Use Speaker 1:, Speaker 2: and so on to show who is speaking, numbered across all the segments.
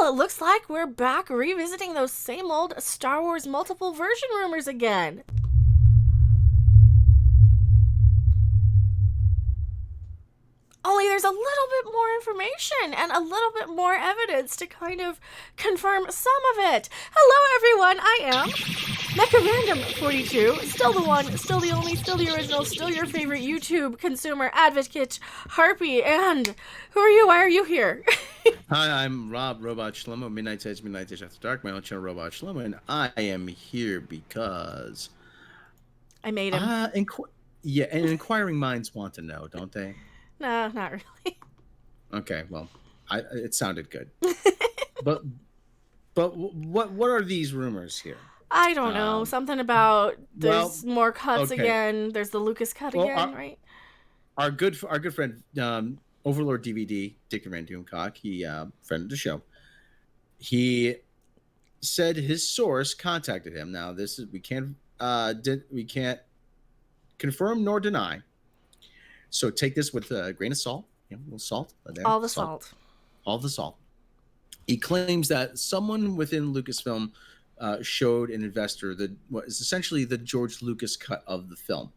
Speaker 1: Well, it looks like we're back revisiting those same old Star Wars multiple version rumors again. Only there's a little bit more information and a little bit more evidence to kind of confirm some of it. Hello, everyone. I am MechaRandom42. Still the one, still the only, still the original, still your favorite YouTube consumer advocate, Harpy. And who are you? Why are you here?
Speaker 2: Hi, I'm Rob, Robot Shlomo, Midnight Edge After Dark, my own channel, Robot Shlomo, and I am here because...
Speaker 1: I made him.
Speaker 2: And inquiring minds want to know, don't they?
Speaker 1: No, not really.
Speaker 2: Okay, well, it sounded good. but what are these rumors here?
Speaker 1: I don't know. Something about there's more cuts again. There's the Lucas cut again, right?
Speaker 2: Our good friend Overlord DVD, Dick Van Doomcock, he friend of the show. He said his source contacted him. Now this is we can't confirm nor deny. So take this with a grain of salt. A little salt.
Speaker 1: All the salt.
Speaker 2: All the salt. He claims that someone within Lucasfilm showed an investor what is essentially the George Lucas cut of the film.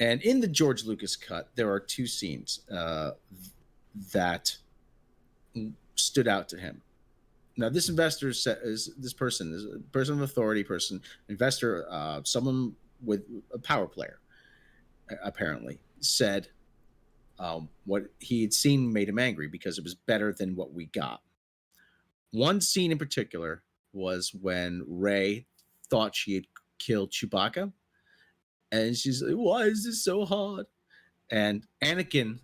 Speaker 2: And in the George Lucas cut, there are two scenes that stood out to him. Now, this investor is a person of authority, investor, someone with a power player, apparently, said what he had seen made him angry because it was better than what we got. One scene in particular was when Rey thought she had killed Chewbacca. And she's like, why is this so hard? And Anakin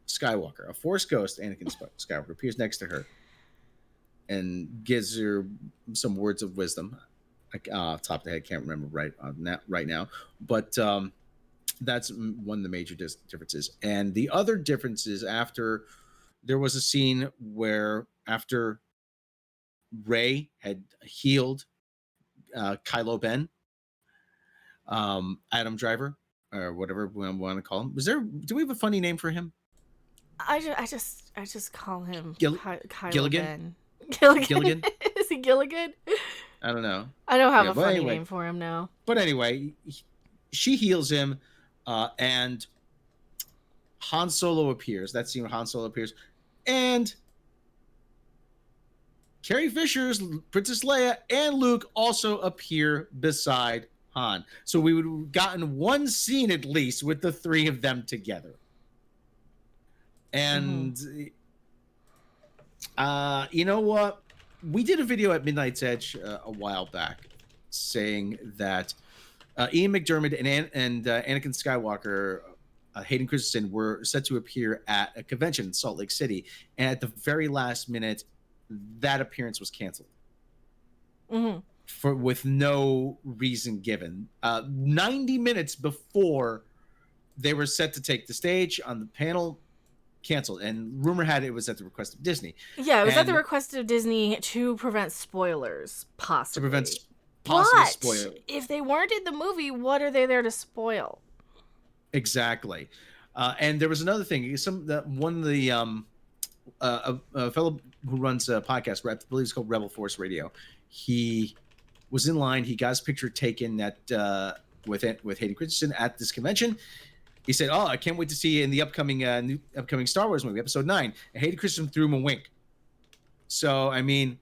Speaker 2: Skywalker, a Force ghost, Anakin Skywalker, appears next to her and gives her some words of wisdom. Top of the head, can't remember right now. But that's one of the major differences. And the other difference is there was a scene where after Rey had healed Kylo Ben, Adam Driver, or whatever we want to call him. Do we have a funny name for him?
Speaker 1: I just call him Kylo
Speaker 2: Gilligan?
Speaker 1: Ben.
Speaker 2: Gilligan?
Speaker 1: Is he Gilligan?
Speaker 2: I don't know.
Speaker 1: I don't have a funny name for him now.
Speaker 2: But anyway, she heals him, and Han Solo appears. That scene where Han Solo appears. And Carrie Fisher's Princess Leia and Luke also appear beside Han. So we would have gotten one scene at least with the three of them together. And you know what? We did a video at Midnight's Edge a while back saying that Ian McDiarmid and Anakin Skywalker, Hayden Christensen, were set to appear at a convention in Salt Lake City. And at the very last minute, that appearance was canceled. With no reason given. 90 minutes before they were set to take the stage on the panel, canceled. And rumor had it was at the request of Disney.
Speaker 1: Yeah, it was at the request of Disney to prevent spoilers, possibly.
Speaker 2: To prevent possible spoilers.
Speaker 1: If they weren't in the movie, what are they there to spoil?
Speaker 2: Exactly. And there was another thing. One of the a fellow who runs a podcast, I believe it's called Rebel Force Radio. He was in line. He got his picture taken with Hayden Christensen at this convention. He said, "Oh, I can't wait to see you in the upcoming Star Wars movie, Episode 9." And Hayden Christensen threw him a wink. So I mean,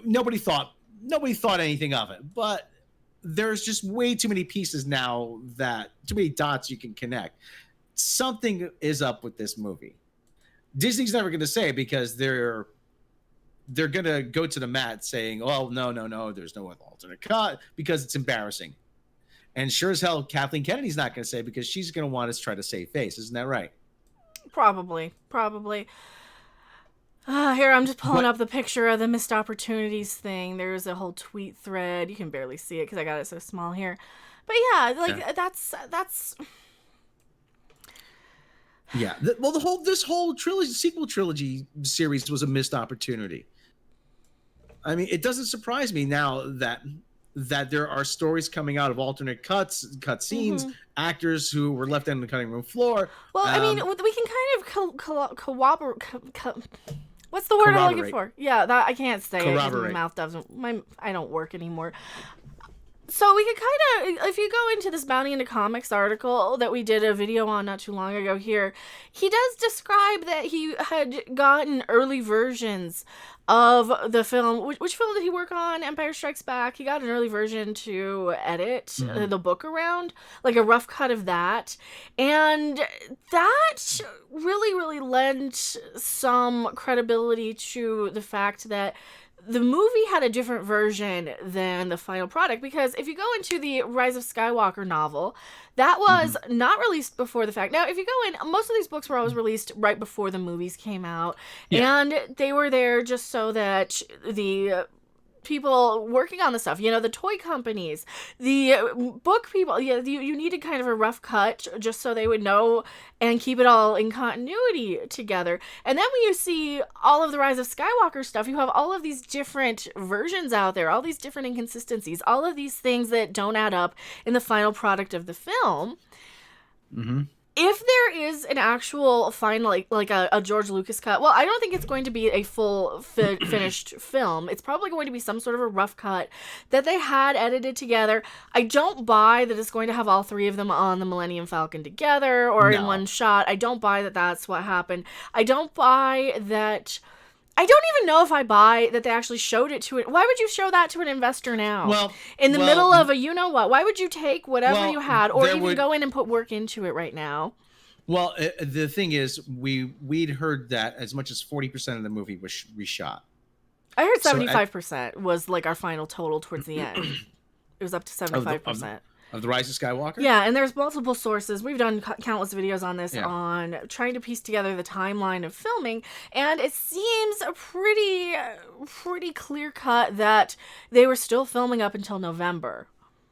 Speaker 2: nobody thought anything of it. But there's just way too many pieces now, too many dots you can connect. Something is up with this movie. Disney's never going to say because they're going to go to the mat saying, oh, no, there's no alternate cut because it's embarrassing. And sure as hell, Kathleen Kennedy's not going to say because she's going to want us to try to save face. Isn't that right?
Speaker 1: Probably. Here, I'm just pulling up the picture of the missed opportunities thing. There's a whole tweet thread. You can barely see it because I got it so small here. But yeah, that's...
Speaker 2: Yeah. This whole sequel trilogy series was a missed opportunity. I mean, it doesn't surprise me now that there are stories coming out of alternate cut scenes, actors who were left on the cutting room floor.
Speaker 1: Well, I mean, we can kind of What's the word I'm looking
Speaker 2: Corroborate.
Speaker 1: for? Yeah, that I can't say it 'cause my
Speaker 2: Corroborate.
Speaker 1: mouth doesn't. I don't work anymore. So we could kind of, if you go into this Bounty into Comics article that we did a video on not too long ago here, he does describe that he had gotten early versions of the film. Which film did he work on? Empire Strikes Back. He got an early version to edit the book around, like a rough cut of that. And that really, really lent some credibility to the fact that the movie had a different version than the final product, because if you go into the Rise of Skywalker novel, that was not released before the fact. Now, if you go in, most of these books were always released right before the movies came out, and they were there just so that the people working on the stuff, the toy companies, the book people, you needed kind of a rough cut just so they would know and keep it all in continuity together. And then when you see all of the Rise of Skywalker stuff, you have all of these different versions out there, all these different inconsistencies, all of these things that don't add up in the final product of the film. If there is an actual final, like a George Lucas cut, well, I don't think it's going to be a full finished film. It's probably going to be some sort of a rough cut that they had edited together. I don't buy that it's going to have all three of them on the Millennium Falcon together or in one shot. I don't buy that that's what happened. I don't buy that... I don't even know if I buy that they actually showed it to it. Why would you show that to an investor now? In the middle of a you-know-what? Why would you take whatever you had or even go in and put work into it right now?
Speaker 2: Well, the thing is, we'd heard that as much as 40% of the movie was reshot.
Speaker 1: I heard 75% was like our final total towards the end. It was up to 75%.
Speaker 2: Of the Rise of Skywalker?
Speaker 1: Yeah, and there's multiple sources. We've done countless videos on this, on trying to piece together the timeline of filming, and it seems pretty clear-cut that they were still filming up until November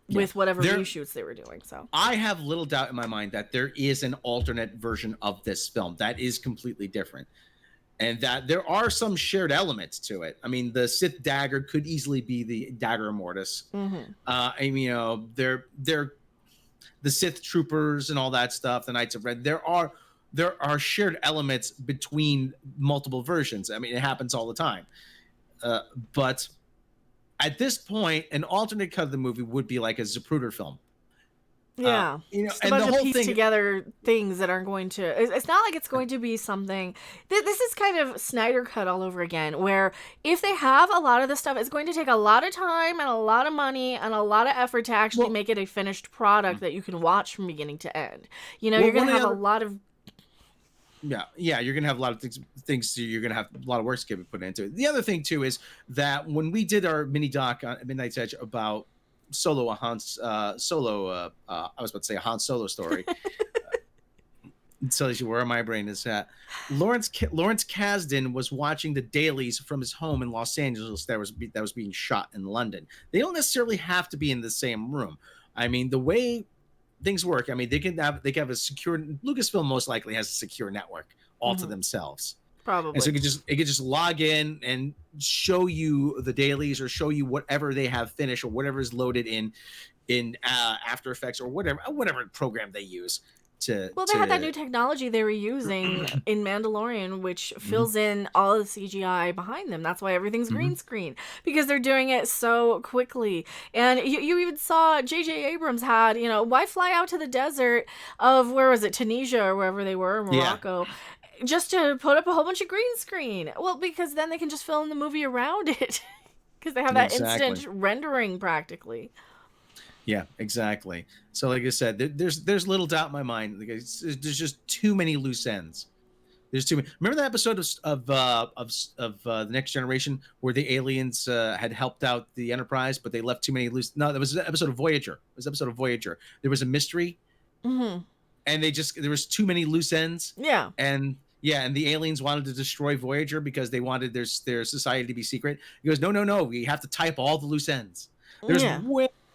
Speaker 1: with whatever reshoots they were doing. So
Speaker 2: I have little doubt in my mind that there is an alternate version of this film that is completely different. And that there are some shared elements to it. I mean, the Sith dagger could easily be the dagger mortis. I mean, they're the Sith troopers and all that stuff. The Knights of Red. There are shared elements between multiple versions. I mean, it happens all the time. But at this point, an alternate cut of the movie would be like a Zapruder film.
Speaker 1: Yeah, just a bunch of piece together things that aren't going to... It's not like it's going to be something... This is kind of Snyder Cut all over again, where if they have a lot of this stuff, it's going to take a lot of time and a lot of money and a lot of effort to actually make it a finished product that you can watch from beginning to end. You're going to have a lot of...
Speaker 2: Yeah, you're going to have a lot of things you're going to have a lot of work to get put into it. The other thing, too, is that when we did our mini doc on Midnight's Edge about I was about to say a Han Solo story. It tells you where my brain is at. Lawrence Kasdan was watching the dailies from his home in Los Angeles that was being shot in London. They don't necessarily have to be in the same room. I mean, the way things work, I mean, they can have a secure... Lucasfilm most likely has a secure network all to themselves.
Speaker 1: Probably.
Speaker 2: And so it could just log in and show you the dailies or show you whatever they have finished or whatever is loaded in After Effects or whatever program they use to...
Speaker 1: Well, they had that new technology they were using in Mandalorian, which fills in all the CGI behind them. That's why everything's green screen, because they're doing it so quickly. And you even saw J.J. Abrams had, why fly out to the desert of, where was it, Tunisia or wherever they were, Morocco, just to put up a whole bunch of green screen? Well, because then they can just film the movie around it, because they have that instant rendering practically.
Speaker 2: Yeah, exactly. So, like I said, there's little doubt in my mind. There's just too many loose ends. There's too many. Remember that episode of the Next Generation where the aliens had helped out the Enterprise, but they left too many loose. No, that was an episode of Voyager. It was an episode of Voyager. There was a mystery, and there was too many loose ends. Yeah, and the aliens wanted to destroy Voyager because they wanted their society to be secret. He goes, no, we have to type all the loose ends.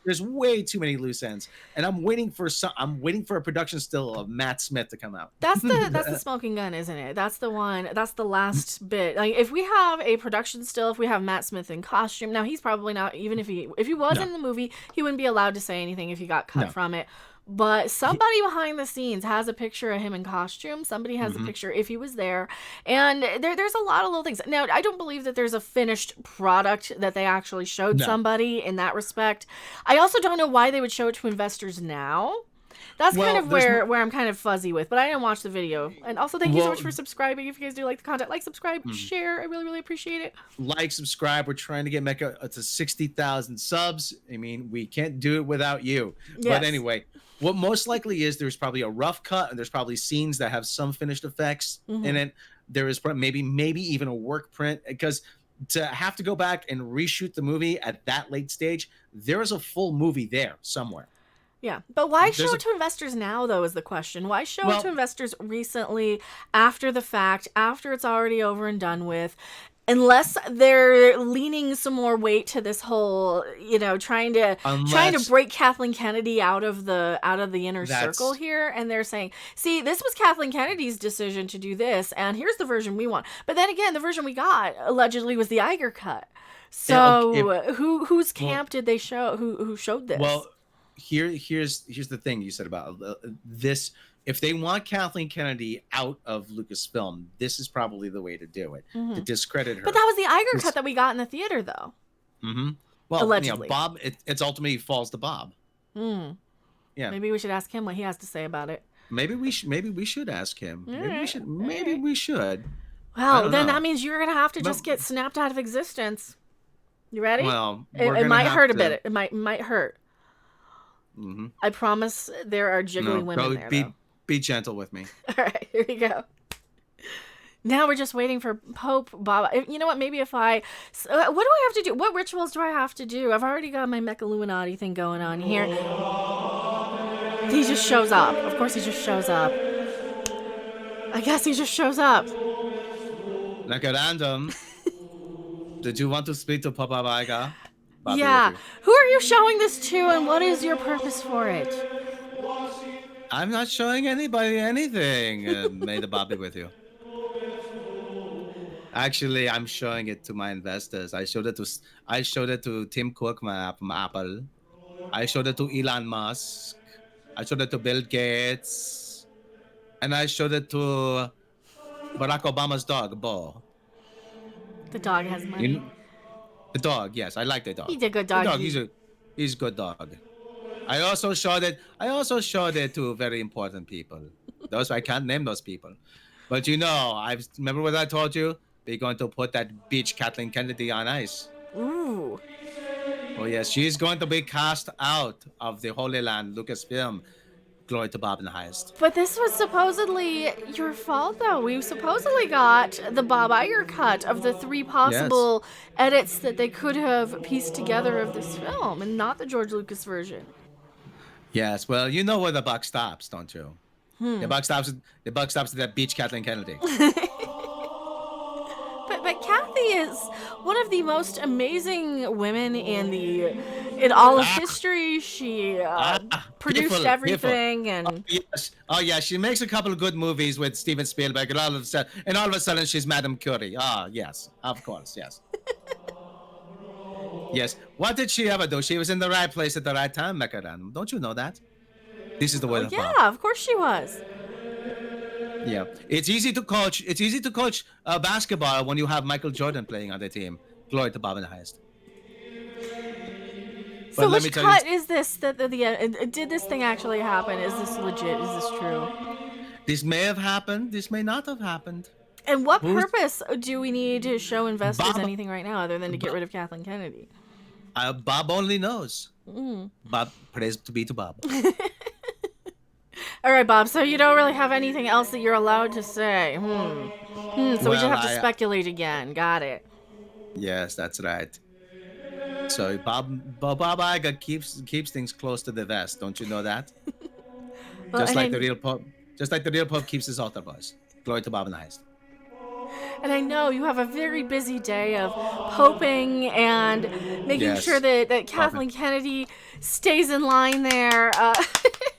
Speaker 2: There's way too many loose ends, and I'm waiting for a production still of Matt Smith to come out.
Speaker 1: That's the smoking gun, isn't it? That's the one. That's the last bit. Like, if we have a production still, if we have Matt Smith in costume, now he's probably not. Even if he was in the movie, he wouldn't be allowed to say anything if he got cut from it. but somebody behind the scenes has a picture of him in costume. Somebody has a
Speaker 2: Mhm.
Speaker 1: picture if he was there. And there's a lot of little things. Now, I don't believe that there's a finished product that they actually showed
Speaker 2: No.
Speaker 1: somebody in that respect. I also don't know why they would show it to investors now. That's
Speaker 2: Well,
Speaker 1: kind of
Speaker 2: there's
Speaker 1: where I'm kind of fuzzy with, but I didn't watch the video. And also, thank you so
Speaker 2: well,
Speaker 1: much for subscribing. If you guys do like the content, like, subscribe,
Speaker 2: mhm.
Speaker 1: share. I really, really appreciate it.
Speaker 2: Like, subscribe. We're trying to get Mecca to 60,000 subs. I mean, we can't do it without you. But
Speaker 1: Yes.
Speaker 2: anyway, what most likely is there's probably a rough cut, and there's probably scenes that have some finished effects in it. There is maybe even a work print, because to have to go back and reshoot the movie at that late stage, there is a full movie there somewhere.
Speaker 1: Yeah, but why show
Speaker 2: There's
Speaker 1: it to investors now, though, is the question. Why show it to
Speaker 2: Well,
Speaker 1: investors recently, after the fact, after it's already over and done with? Unless they're leaning some more weight to this whole, trying to
Speaker 2: unless
Speaker 1: break Kathleen Kennedy out of the inner circle
Speaker 2: that's
Speaker 1: here, and they're saying, "See, this was Kathleen Kennedy's decision to do this, and here's the version we want." But then again, the version we got allegedly was the Iger cut. So whose camp did they show? Who showed this?
Speaker 2: well, here's the thing you said about this. If they want Kathleen Kennedy out of Lucasfilm, this is probably the way to do it, to discredit her.
Speaker 1: But that was the Iger cut that we got in the theater, though.
Speaker 2: Well,
Speaker 1: allegedly.
Speaker 2: Bob. It's ultimately falls to Bob. Yeah.
Speaker 1: Maybe we should ask him what he has to say about it.
Speaker 2: Maybe we should ask him. Maybe
Speaker 1: right.
Speaker 2: we should.
Speaker 1: Well, then that means you're gonna have to just get snapped out of existence. You ready?
Speaker 2: Well,
Speaker 1: it might hurt a bit. It might hurt.
Speaker 2: Mm-hmm.
Speaker 1: I promise there are jiggly women there. Though.
Speaker 2: Be gentle with me.
Speaker 1: All right, here we go. Now we're just waiting for Pope Bob. You know what? Maybe if what do I have to do? What rituals do I have to do? I've already got my Mechalluminati thing going on here. He just shows up. Of course, he just shows up. I guess he just shows up.
Speaker 2: Like a random. Did you want to speak to Papa Vega?
Speaker 1: Yeah. Who are you showing this to, and what is your purpose for it?
Speaker 2: I'm not showing anybody anything. May the Bob be with you. Actually, I'm showing it to my investors. I showed it to Tim Cook from Apple. I showed it to Elon Musk. I showed it to Bill Gates. And I showed it to Barack Obama's dog, Bo.
Speaker 1: The dog has money.
Speaker 2: The dog, yes, I like the dog.
Speaker 1: He's a good dog.
Speaker 2: The dog, he's a good dog. I also showed it to very important people. Those I can't name those people, but I remember what I told you. We're going to put that bitch Kathleen Kennedy on ice.
Speaker 1: Ooh.
Speaker 2: Oh yes, she's going to be cast out of the Holy Land Lucasfilm. Glory to Bob in the highest.
Speaker 1: But this was supposedly your fault, though. We supposedly got the Bob Iger cut of the 3 possible edits that they could have pieced together of this film, and not the George Lucas version.
Speaker 2: Yes, well, you know where the buck stops, don't you? The buck stops at that bitch Kathleen Kennedy.
Speaker 1: But Kathy is one of the most amazing women in all of history. She produced everything, and
Speaker 2: oh yes, she makes a couple of good movies with Steven Spielberg, and all of a sudden she's Madame Curie. Yes, of course, yes. Yes. What did she ever do? She was in the right place at the right time, Mekaran. Don't you know that? This is the way of Bob.
Speaker 1: Yeah, of course she was.
Speaker 2: Yeah, it's easy to coach. It's easy to coach basketball when you have Michael Jordan playing on the team. Glory to Bob in the highest.
Speaker 1: So which cut is this? Did this thing actually happen? Is this legit? Is this true?
Speaker 2: This may have happened. This may not have happened.
Speaker 1: And what purpose do we need to show investors anything right now other than to get rid of Kathleen Kennedy?
Speaker 2: Bob only knows. Bob, praise to be to Bob.
Speaker 1: All right, Bob. So you don't really have anything else that you're allowed to say. So we just have to speculate again. Got it.
Speaker 2: Yes, that's right. So Bob Iger keeps things close to the vest. Don't you know that?
Speaker 1: Well,
Speaker 2: just like the real Pope keeps his altar boys. Glory to Bob in the highest.
Speaker 1: And I know you have a very busy day of poping and making sure that Kathleen Kennedy stays in line there.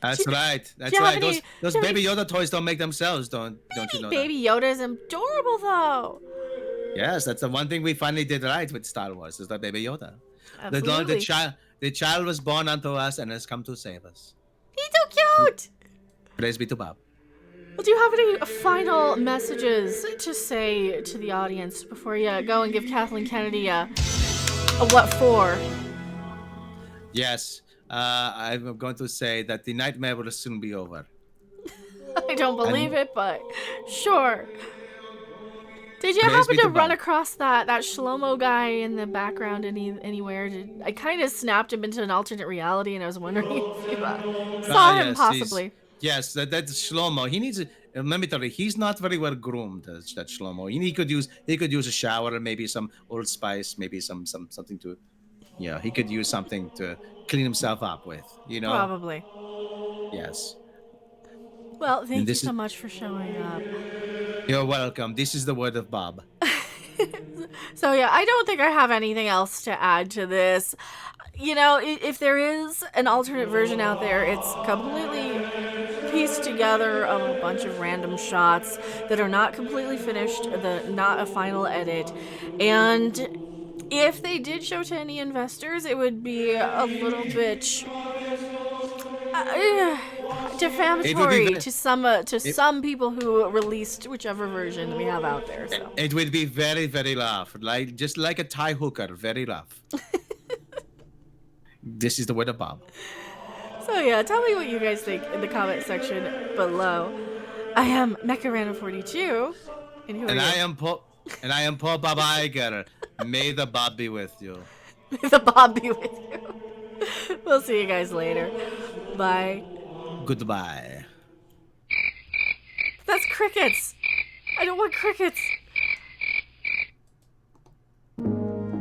Speaker 2: That's right. That's right. Those Baby Yoda toys don't make themselves, don't you know?
Speaker 1: Baby Yoda is adorable, though.
Speaker 2: Yes, that's the one thing we finally did right with Star Wars is the Baby Yoda.
Speaker 1: Absolutely.
Speaker 2: The child was born unto us and has come to save us.
Speaker 1: He's so cute. out.
Speaker 2: Praise be to Bob.
Speaker 1: Well, do you have any final messages to say to the audience before you go and give Kathleen Kennedy a what for?
Speaker 2: Yes, I'm going to say that the nightmare will soon be over.
Speaker 1: I don't believe it, but sure. Did you
Speaker 2: Praise
Speaker 1: happen
Speaker 2: be
Speaker 1: to
Speaker 2: to
Speaker 1: run
Speaker 2: Bob.
Speaker 1: across that Shlomo guy in the background anywhere? I kind of snapped him into an alternate reality, and I was wondering if you saw him
Speaker 2: Yes,
Speaker 1: possibly.
Speaker 2: yes, that's Shlomo. He needs. Let me tell you, he's not very well groomed. That Shlomo. He could use a shower, maybe some Old Spice, maybe something to. Yeah, he could use something to clean himself up with. You know.
Speaker 1: Probably.
Speaker 2: Yes.
Speaker 1: Well,
Speaker 2: And
Speaker 1: thank you
Speaker 2: this
Speaker 1: so
Speaker 2: is.
Speaker 1: much for showing up.
Speaker 2: You're welcome. This is the word of Bob.
Speaker 1: So yeah, I don't think I have anything else to add to this. You know, if there is an alternate version out there, it's completely pieced together of a bunch of random shots that are not completely finished, not a final edit. And if they did show to any investors, it would be a little bit
Speaker 2: It would be
Speaker 1: defamatory
Speaker 2: very.
Speaker 1: to some people who released whichever version we have out there. So
Speaker 2: It would be very, very rough, just like a Thai hooker, very rough. This is the word of Bob.
Speaker 1: So yeah, tell me what you guys think in the comment section below. I am Mecha42, and who are
Speaker 2: And
Speaker 1: you?
Speaker 2: I am Paul Bob Iger. May the Bob be with you.
Speaker 1: May the Bob be with you. We'll see you guys later. Bye.
Speaker 2: Goodbye.
Speaker 1: That's crickets. I don't want crickets.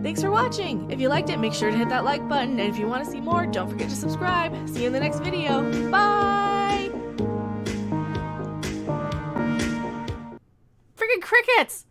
Speaker 1: Thanks for watching. If you liked it, make sure to hit that like button. And if you want to see more, don't forget to subscribe. See you in the next video. Bye! Friggin' crickets!